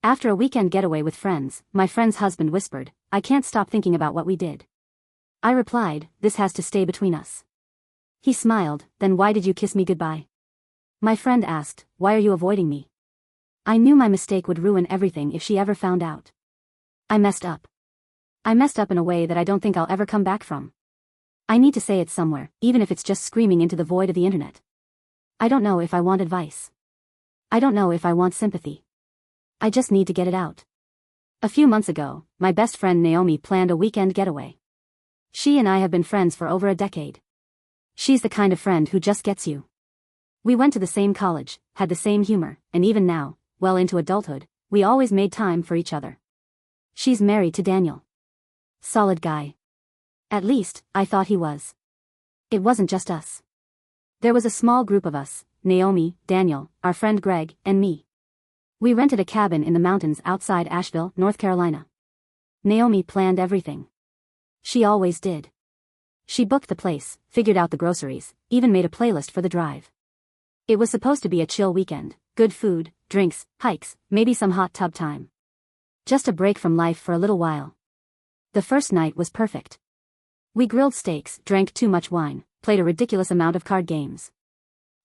After a weekend getaway with friends, my friend's husband whispered, "I can't stop thinking about what we did." I replied, "This has to stay between us." He smiled, "Then why did you kiss me goodbye?" My friend asked, "Why are you avoiding me?" I knew my mistake would ruin everything if she ever found out. I messed up. I messed up in a way that I don't think I'll ever come back from. I need to say it somewhere, even if it's just screaming into the void of the internet. I don't know if I want advice. I don't know if I want sympathy. I just need to get it out. A few months ago, my best friend Naomi planned a weekend getaway. She and I have been friends for over a decade. She's the kind of friend who just gets you. We went to the same college, had the same humor, and even now, well into adulthood, we always made time for each other. She's married to Daniel. Solid guy. At least, I thought he was. It wasn't just us. There was a small group of us, Naomi, Daniel, our friend Greg, and me. We rented a cabin in the mountains outside Asheville, North Carolina. Naomi planned everything. She always did. She booked the place, figured out the groceries, even made a playlist for the drive. It was supposed to be a chill weekend, good food, drinks, hikes, maybe some hot tub time. Just a break from life for a little while. The first night was perfect. We grilled steaks, drank too much wine, played a ridiculous amount of card games.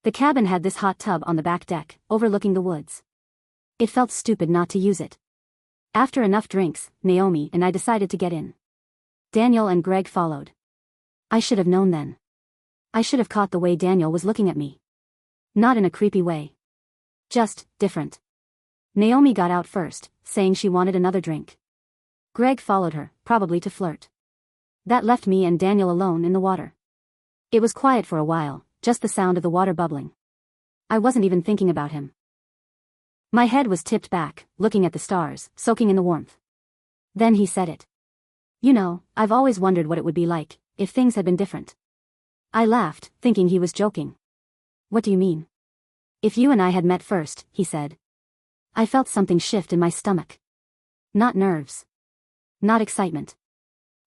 The cabin had this hot tub on the back deck, overlooking the woods. It felt stupid not to use it. After enough drinks, Naomi and I decided to get in. Daniel and Greg followed. I should have known then. I should have caught the way Daniel was looking at me. Not in a creepy way. Just different. Naomi got out first, saying she wanted another drink. Greg followed her, probably to flirt. That left me and Daniel alone in the water. It was quiet for a while, just the sound of the water bubbling. I wasn't even thinking about him. My head was tipped back, looking at the stars, soaking in the warmth. Then he said it. "You know, I've always wondered what it would be like, if things had been different." I laughed, thinking he was joking. "What do you mean?" "If you and I had met first," he said. I felt something shift in my stomach. Not nerves. Not excitement.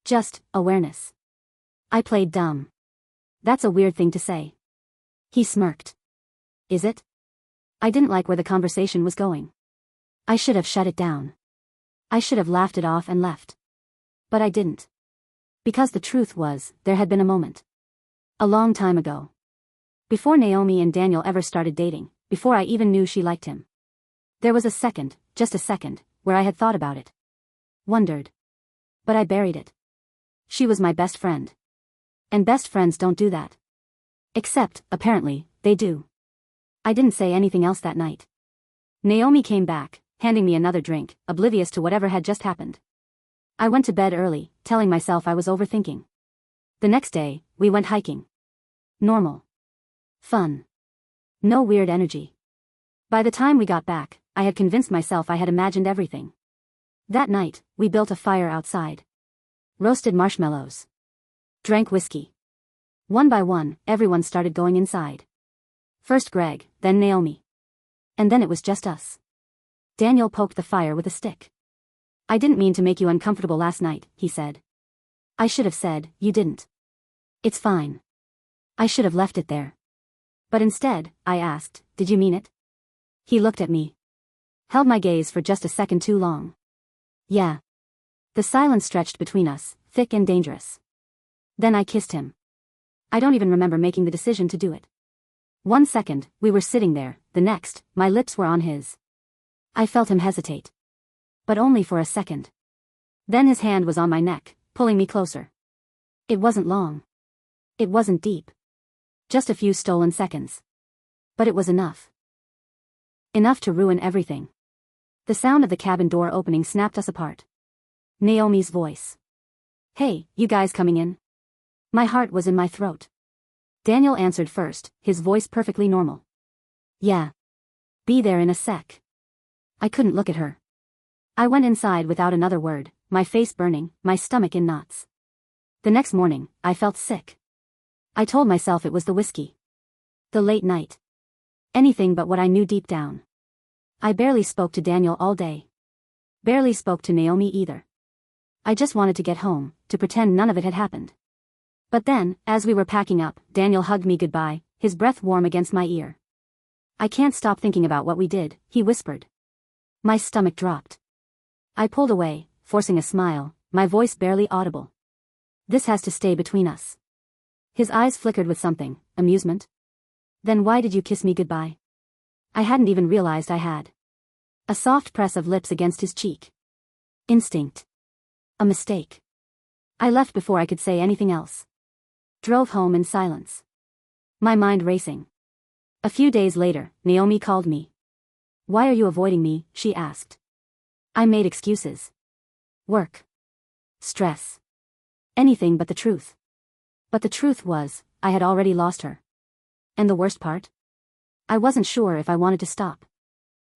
Just awareness. I played dumb. "That's a weird thing to say." He smirked. "Is it?" I didn't like where the conversation was going. I should have shut it down. I should have laughed it off and left. But I didn't. Because the truth was, there had been a moment. A long time ago. Before Naomi and Daniel ever started dating, before I even knew she liked him. There was a second, just a second, where I had thought about it. Wondered. But I buried it. She was my best friend. And best friends don't do that. Except, apparently, they do. I didn't say anything else that night. Naomi came back, handing me another drink, oblivious to whatever had just happened. I went to bed early, telling myself I was overthinking. The next day, we went hiking. Normal. Fun. No weird energy. By the time we got back, I had convinced myself I had imagined everything. That night, we built a fire outside. Roasted marshmallows. Drank whiskey. One by one, everyone started going inside. First Greg, then Naomi. And then it was just us. Daniel poked the fire with a stick. "I didn't mean to make you uncomfortable last night," he said. I should have said, "You didn't." "It's fine." I should have left it there. But instead, I asked, "Did you mean it?" He looked at me. Held my gaze for just a second too long. "Yeah." The silence stretched between us, thick and dangerous. Then I kissed him. I don't even remember making the decision to do it. 1 second, we were sitting there, the next, my lips were on his. I felt him hesitate. But only for a second. Then his hand was on my neck, pulling me closer. It wasn't long. It wasn't deep. Just a few stolen seconds. But it was enough. Enough to ruin everything. The sound of the cabin door opening snapped us apart. Naomi's voice. "Hey, you guys coming in?" My heart was in my throat. Daniel answered first, his voice perfectly normal. "Yeah. Be there in a sec." I couldn't look at her. I went inside without another word, my face burning, my stomach in knots. The next morning, I felt sick. I told myself it was the whiskey. The late night. Anything but what I knew deep down. I barely spoke to Daniel all day. Barely spoke to Naomi either. I just wanted to get home, to pretend none of it had happened. But then, as we were packing up, Daniel hugged me goodbye, his breath warm against my ear. "I can't stop thinking about what we did," he whispered. My stomach dropped. I pulled away, forcing a smile, my voice barely audible. This has to stay between us. His eyes flickered with something, amusement. Then why did you kiss me goodbye? I hadn't even realized I had. A soft press of lips against his cheek. Instinct. A mistake. I left before I could say anything else. Drove home in silence. My mind racing. A few days later, Naomi called me. Why are you avoiding me? She asked. I made excuses. Work. Stress. Anything but the truth. But the truth was, I had already lost her. And the worst part? I wasn't sure if I wanted to stop.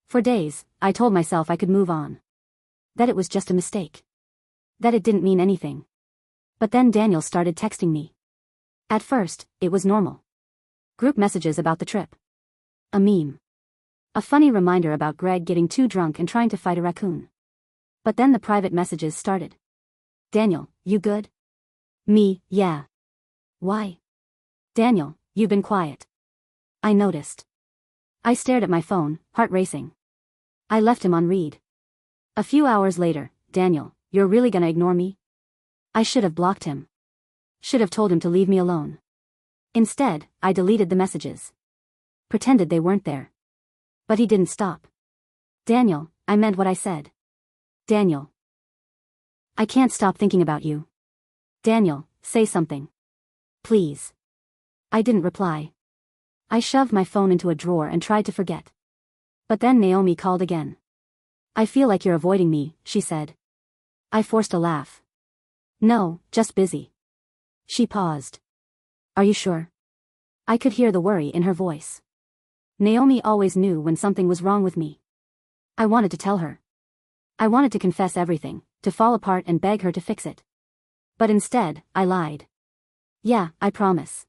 For days, I told myself I could move on. That it was just a mistake. That it didn't mean anything. But then Daniel started texting me. At first, it was normal. Group messages about the trip. A meme. A funny reminder about Greg getting too drunk and trying to fight a raccoon. But then the private messages started. Daniel, you good? Me, yeah. Why? Daniel, you've been quiet. I noticed. I stared at my phone, heart racing. I left him on read. A few hours later, Daniel, you're really gonna ignore me? I should have blocked him. Should have told him to leave me alone. Instead, I deleted the messages. Pretended they weren't there. But he didn't stop. Daniel, I meant what I said. Daniel. I can't stop thinking about you. Daniel, say something. Please. I didn't reply. I shoved my phone into a drawer and tried to forget. But then Naomi called again. I feel like you're avoiding me, she said. I forced a laugh. No, just busy. She paused. Are you sure? I could hear the worry in her voice. Naomi always knew when something was wrong with me. I wanted to tell her. I wanted to confess everything, to fall apart and beg her to fix it. But instead, I lied. Yeah, I promise.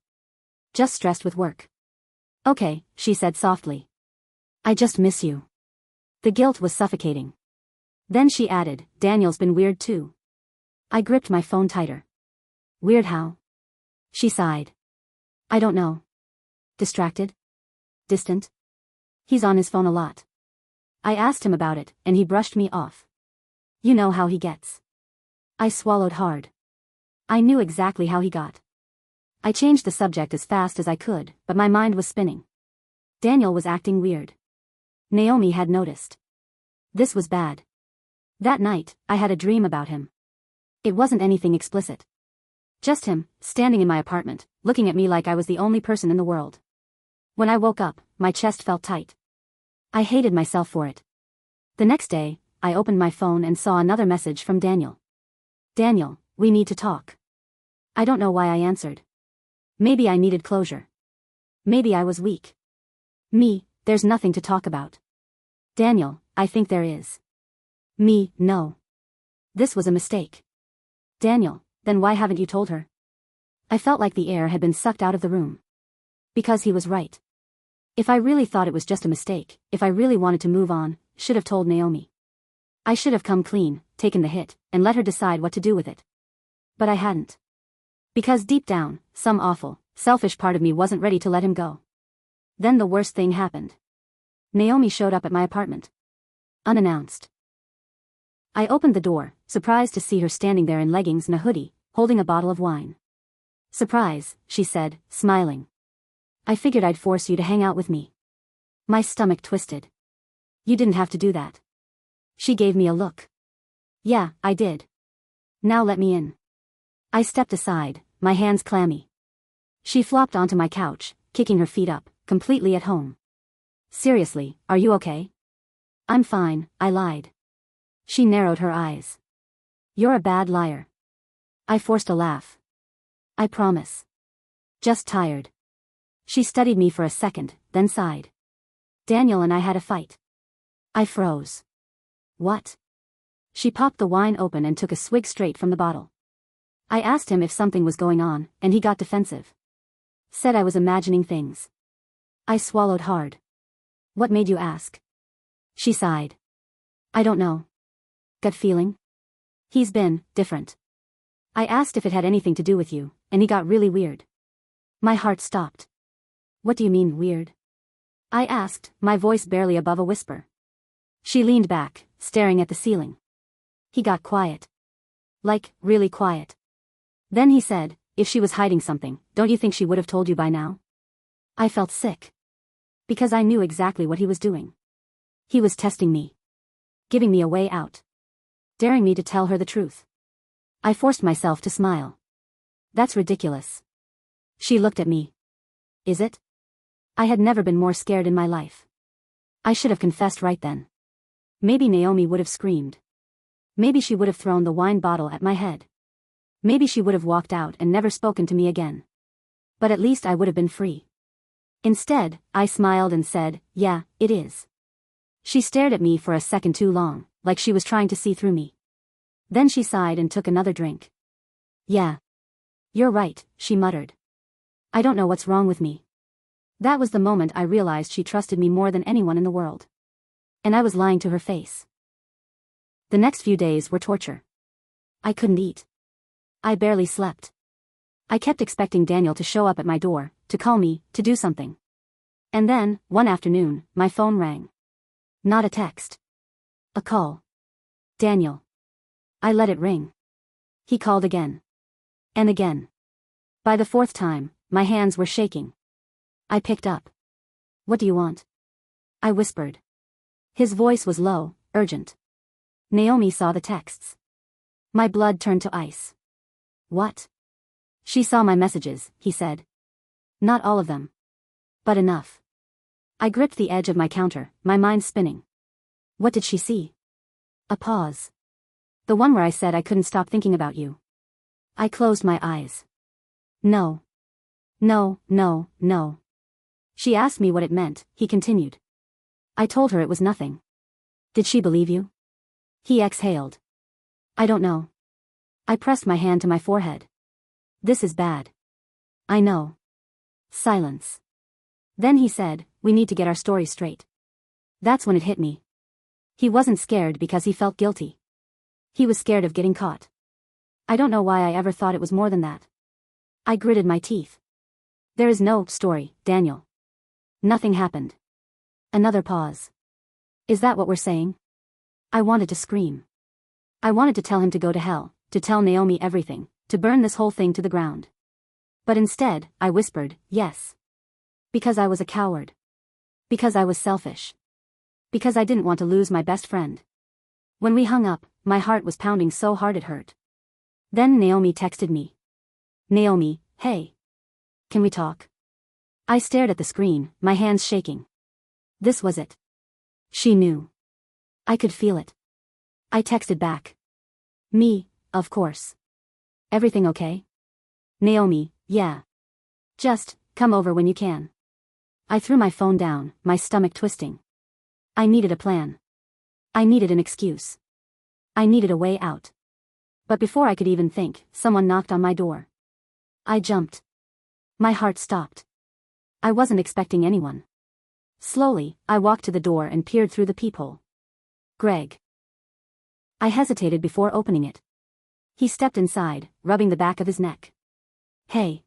Just stressed with work. Okay, she said softly. I just miss you. The guilt was suffocating. Then she added, Daniel's been weird too. I gripped my phone tighter. Weird how? She sighed. I don't know. Distracted? Distant? He's on his phone a lot. I asked him about it, and he brushed me off. You know how he gets. I swallowed hard. I knew exactly how he got. I changed the subject as fast as I could, but my mind was spinning. Daniel was acting weird. Naomi had noticed. This was bad. That night, I had a dream about him. It wasn't anything explicit. Just him, standing in my apartment, looking at me like I was the only person in the world. When I woke up, my chest felt tight. I hated myself for it. The next day, I opened my phone and saw another message from Daniel. Daniel, we need to talk. I don't know why I answered. Maybe I needed closure. Maybe I was weak. Me, there's nothing to talk about. Daniel, I think there is. Me, no. This was a mistake. Daniel, then why haven't you told her? I felt like the air had been sucked out of the room. Because he was right. If I really thought it was just a mistake, if I really wanted to move on, should have told Naomi. I should have come clean, taken the hit, and let her decide what to do with it. But I hadn't. Because deep down, some awful, selfish part of me wasn't ready to let him go. Then the worst thing happened. Naomi showed up at my apartment. Unannounced. I opened the door, surprised to see her standing there in leggings and a hoodie, holding a bottle of wine. Surprise, she said, smiling. I figured I'd force you to hang out with me. My stomach twisted. You didn't have to do that. She gave me a look. Yeah, I did. Now let me in. I stepped aside, my hands clammy. She flopped onto my couch, kicking her feet up, completely at home. Seriously, are you okay? I'm fine, I lied. She narrowed her eyes. You're a bad liar. I forced a laugh. I promise. Just tired. She studied me for a second, then sighed. Daniel and I had a fight. I froze. What? She popped the wine open and took a swig straight from the bottle. I asked him if something was going on, and he got defensive. Said I was imagining things. I swallowed hard. What made you ask? She sighed. I don't know. Gut feeling? He's been different. I asked if it had anything to do with you, and he got really weird. My heart stopped. What do you mean, weird? I asked, my voice barely above a whisper. She leaned back, staring at the ceiling. He got quiet. Like, really quiet. Then he said, if she was hiding something, don't you think she would have told you by now? I felt sick. Because I knew exactly what he was doing. He was testing me. Giving me a way out. Daring me to tell her the truth. I forced myself to smile. That's ridiculous. She looked at me. Is it? I had never been more scared in my life. I should have confessed right then. Maybe Naomi would have screamed. Maybe she would have thrown the wine bottle at my head. Maybe she would have walked out and never spoken to me again. But at least I would have been free. Instead, I smiled and said, yeah, it is. She stared at me for a second too long, like she was trying to see through me. Then she sighed and took another drink. Yeah. You're right, she muttered. I don't know what's wrong with me. That was the moment I realized she trusted me more than anyone in the world. And I was lying to her face. The next few days were torture. I couldn't eat. I barely slept. I kept expecting Daniel to show up at my door, to call me, to do something. And then, one afternoon, my phone rang. Not a text. A call. Daniel. I let it ring. He called again. And again. By the fourth time, my hands were shaking. I picked up. What do you want? I whispered. His voice was low, urgent. Naomi saw the texts. My blood turned to ice. What? She saw my messages, he said. Not all of them. But enough. I gripped the edge of my counter, my mind spinning. What did she see? A pause. The one where I said I couldn't stop thinking about you. I closed my eyes. No. No, no, no. She asked me what it meant, he continued. I told her it was nothing. Did she believe you? He exhaled. I don't know. I pressed my hand to my forehead. This is bad. I know. Silence. Then he said, we need to get our story straight. That's when it hit me. He wasn't scared because he felt guilty. He was scared of getting caught. I don't know why I ever thought it was more than that. I gritted my teeth. There is no story, Daniel. Nothing happened. Another pause. Is that what we're saying? I wanted to scream. I wanted to tell him to go to hell, to tell Naomi everything, to burn this whole thing to the ground. But instead, I whispered, yes. Because I was a coward. Because I was selfish. Because I didn't want to lose my best friend. When we hung up, my heart was pounding so hard it hurt. Then Naomi texted me. Naomi, hey. Can we talk? I stared at the screen, my hands shaking. This was it. She knew. I could feel it. I texted back. Me, of course. Everything okay? Naomi, yeah. Just, come over when you can. I threw my phone down, my stomach twisting. I needed a plan. I needed an excuse. I needed a way out. But before I could even think, someone knocked on my door. I jumped. My heart stopped. I wasn't expecting anyone. Slowly, I walked to the door and peered through the peephole. Greg. I hesitated before opening it. He stepped inside, rubbing the back of his neck. Hey.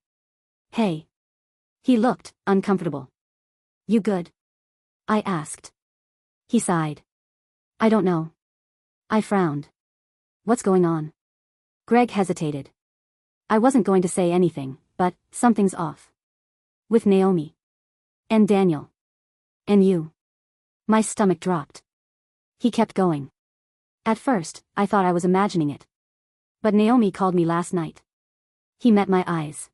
Hey. He looked uncomfortable. You good? I asked. He sighed. I don't know. I frowned. What's going on? Greg hesitated. I wasn't going to say anything, but something's off. With Naomi. And Daniel. And you. My stomach dropped. He kept going. At first, I thought I was imagining it. But Naomi called me last night. He met my eyes.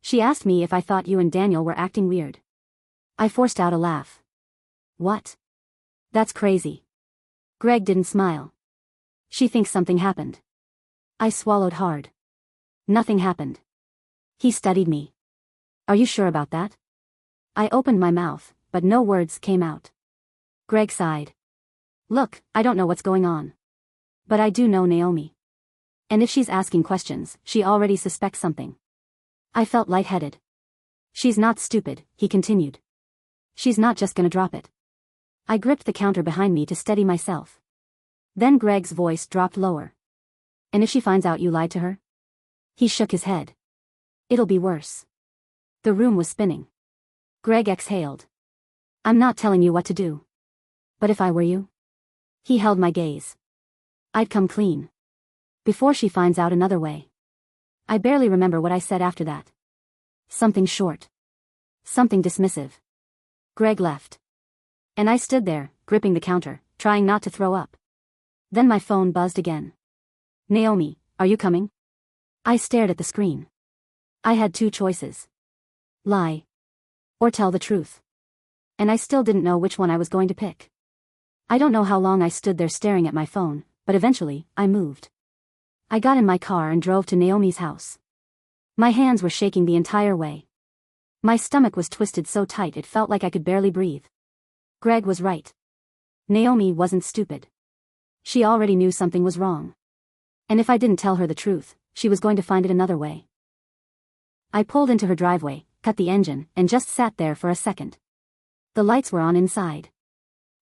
She asked me if I thought you and Daniel were acting weird. I forced out a laugh. What? That's crazy. Greg didn't smile. She thinks something happened. I swallowed hard. Nothing happened. He studied me. Are you sure about that? I opened my mouth, but no words came out. Greg sighed. Look, I don't know what's going on. But I do know Naomi. And if she's asking questions, she already suspects something. I felt lightheaded. She's not stupid, he continued. She's not just gonna drop it. I gripped the counter behind me to steady myself. Then Greg's voice dropped lower. And if she finds out you lied to her? He shook his head. It'll be worse. The room was spinning. Greg exhaled. I'm not telling you what to do. But if I were you? He held my gaze. I'd come clean. Before she finds out another way. I barely remember what I said after that. Something short. Something dismissive. Greg left. And I stood there, gripping the counter, trying not to throw up. Then my phone buzzed again. Naomi, are you coming? I stared at the screen. I had two choices. Lie. Or tell the truth. And I still didn't know which one I was going to pick. I don't know how long I stood there staring at my phone, but eventually, I moved. I got in my car and drove to Naomi's house. My hands were shaking the entire way. My stomach was twisted so tight it felt like I could barely breathe. Greg was right. Naomi wasn't stupid. She already knew something was wrong. And if I didn't tell her the truth, she was going to find it another way. I pulled into her driveway, cut the engine, and just sat there for a second. The lights were on inside.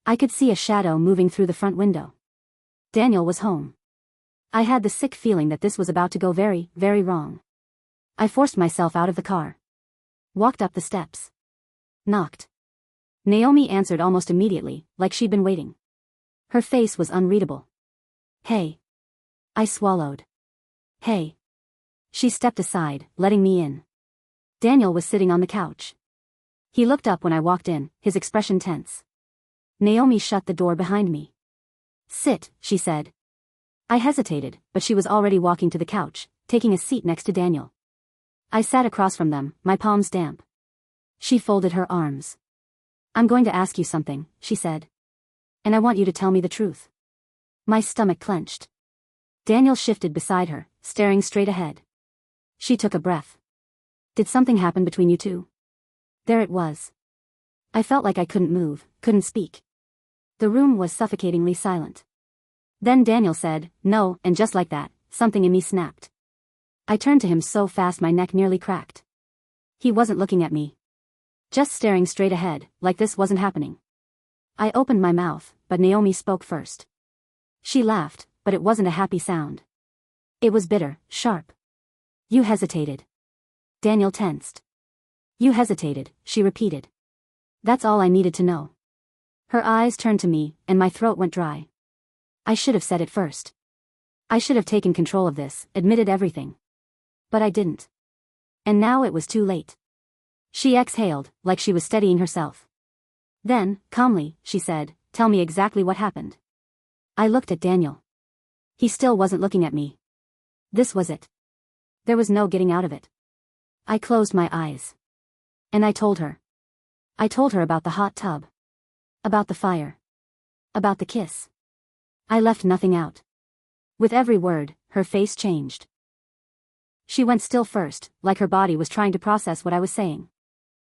I could see a shadow moving through the front window. Daniel was home. I had the sick feeling that this was about to go very, very wrong. I forced myself out of the car. Walked up the steps. Knocked. Naomi answered almost immediately, like she'd been waiting. Her face was unreadable. Hey. I swallowed. Hey. She stepped aside, letting me in. Daniel was sitting on the couch. He looked up when I walked in, his expression tense. Naomi shut the door behind me. Sit, she said. I hesitated, but she was already walking to the couch, taking a seat next to Daniel. I sat across from them, my palms damp. She folded her arms. I'm going to ask you something, she said. And I want you to tell me the truth. My stomach clenched. Daniel shifted beside her, staring straight ahead. She took a breath. Did something happen between you two? There it was. I felt like I couldn't move, couldn't speak. The room was suffocatingly silent. Then Daniel said, no, and just like that, something in me snapped. I turned to him so fast my neck nearly cracked. He wasn't looking at me. Just staring straight ahead, like this wasn't happening. I opened my mouth, but Naomi spoke first. She laughed, but it wasn't a happy sound. It was bitter, sharp. You hesitated. Daniel tensed. You hesitated, she repeated. That's all I needed to know. Her eyes turned to me, and my throat went dry. I should have said it first. I should have taken control of this, admitted everything. But I didn't. And now it was too late. She exhaled, like she was steadying herself. Then, calmly, she said, tell me exactly what happened. I looked at Daniel. He still wasn't looking at me. This was it. There was no getting out of it. I closed my eyes. And I told her. I told her about the hot tub. About the fire. About the kiss. I left nothing out. With every word, her face changed. She went still first, like her body was trying to process what I was saying.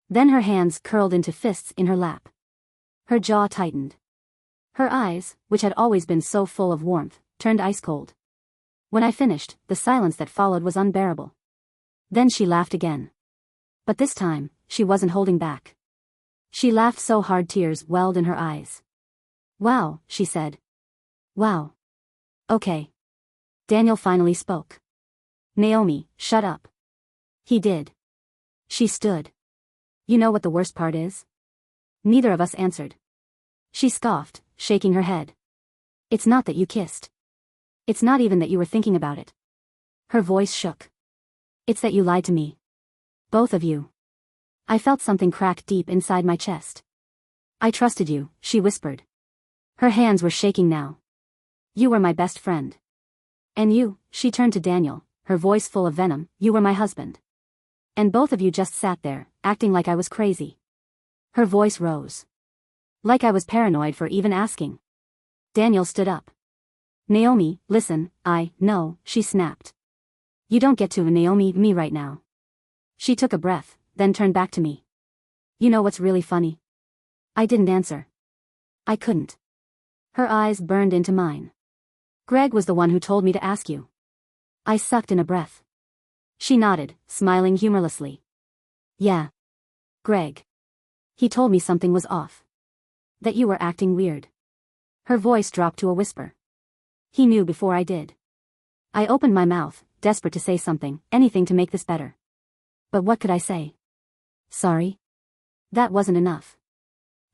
Then her hands curled into fists in her lap. Her jaw tightened. Her eyes, which had always been so full of warmth, turned ice cold. When I finished, the silence that followed was unbearable. Then she laughed again. But this time, she wasn't holding back. She laughed so hard tears welled in her eyes. Wow, she said. Wow. Okay. Daniel finally spoke. Naomi, shut up. He did. She stood. You know what the worst part is? Neither of us answered. She scoffed, shaking her head. It's not that you kissed. It's not even that you were thinking about it. Her voice shook. It's that you lied to me. Both of you. I felt something crack deep inside my chest. I trusted you, she whispered. Her hands were shaking now. You were my best friend. And you, she turned to Daniel, her voice full of venom, you were my husband. And both of you just sat there, acting like I was crazy. Her voice rose. Like I was paranoid for even asking. Daniel stood up. Naomi, listen, no, she snapped. You don't get to Naomi me right now. She took a breath, then turned back to me. You know what's really funny? I didn't answer. I couldn't. Her eyes burned into mine. Greg was the one who told me to ask you. I sucked in a breath. She nodded, smiling humorlessly. Yeah. Greg. He told me something was off. That you were acting weird. Her voice dropped to a whisper. He knew before I did. I opened my mouth, desperate to say something, anything to make this better. But what could I say? Sorry? That wasn't enough.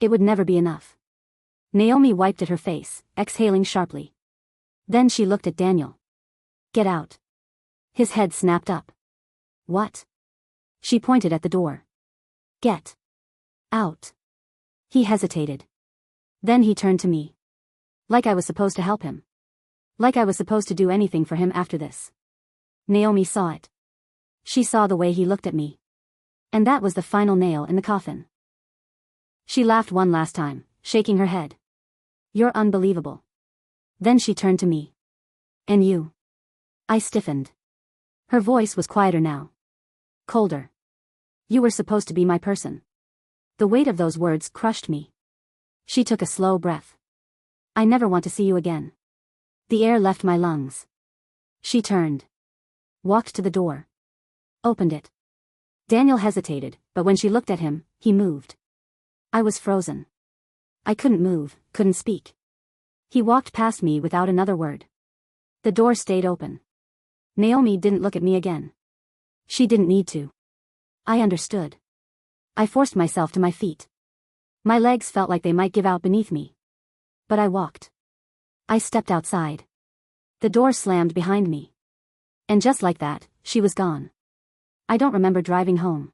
It would never be enough. Naomi wiped at her face, exhaling sharply. Then she looked at Daniel. Get out. His head snapped up. What? She pointed at the door. Get out. He hesitated. Then he turned to me. Like I was supposed to help him. Like I was supposed to do anything for him after this. Naomi saw it. She saw the way he looked at me. And that was the final nail in the coffin. She laughed one last time, shaking her head. You're unbelievable. Then she turned to me. And you? I stiffened. Her voice was quieter now. Colder. You were supposed to be my person. The weight of those words crushed me. She took a slow breath. I never want to see you again. The air left my lungs. She turned. Walked to the door. Opened it. Daniel hesitated, but when she looked at him, he moved. I was frozen. I couldn't move, couldn't speak. He walked past me without another word. The door stayed open. Naomi didn't look at me again. She didn't need to. I understood. I forced myself to my feet. My legs felt like they might give out beneath me. But I walked. I stepped outside. The door slammed behind me. And just like that, she was gone. I don't remember driving home.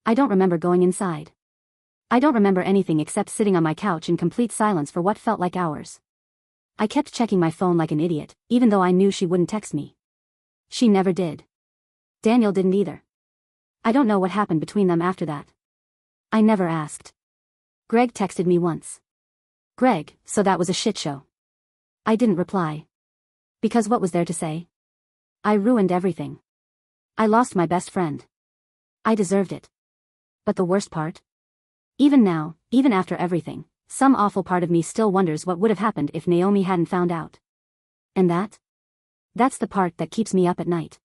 I don't remember going inside. I don't remember anything except sitting on my couch in complete silence for what felt like hours. I kept checking my phone like an idiot, even though I knew she wouldn't text me. She never did. Daniel didn't either. I don't know what happened between them after that. I never asked. Greg texted me once. Greg, so that was a shit show. I didn't reply. Because what was there to say? I ruined everything. I lost my best friend. I deserved it. But the worst part? Even now, even after everything, some awful part of me still wonders what would have happened if Naomi hadn't found out. And that's the part that keeps me up at night.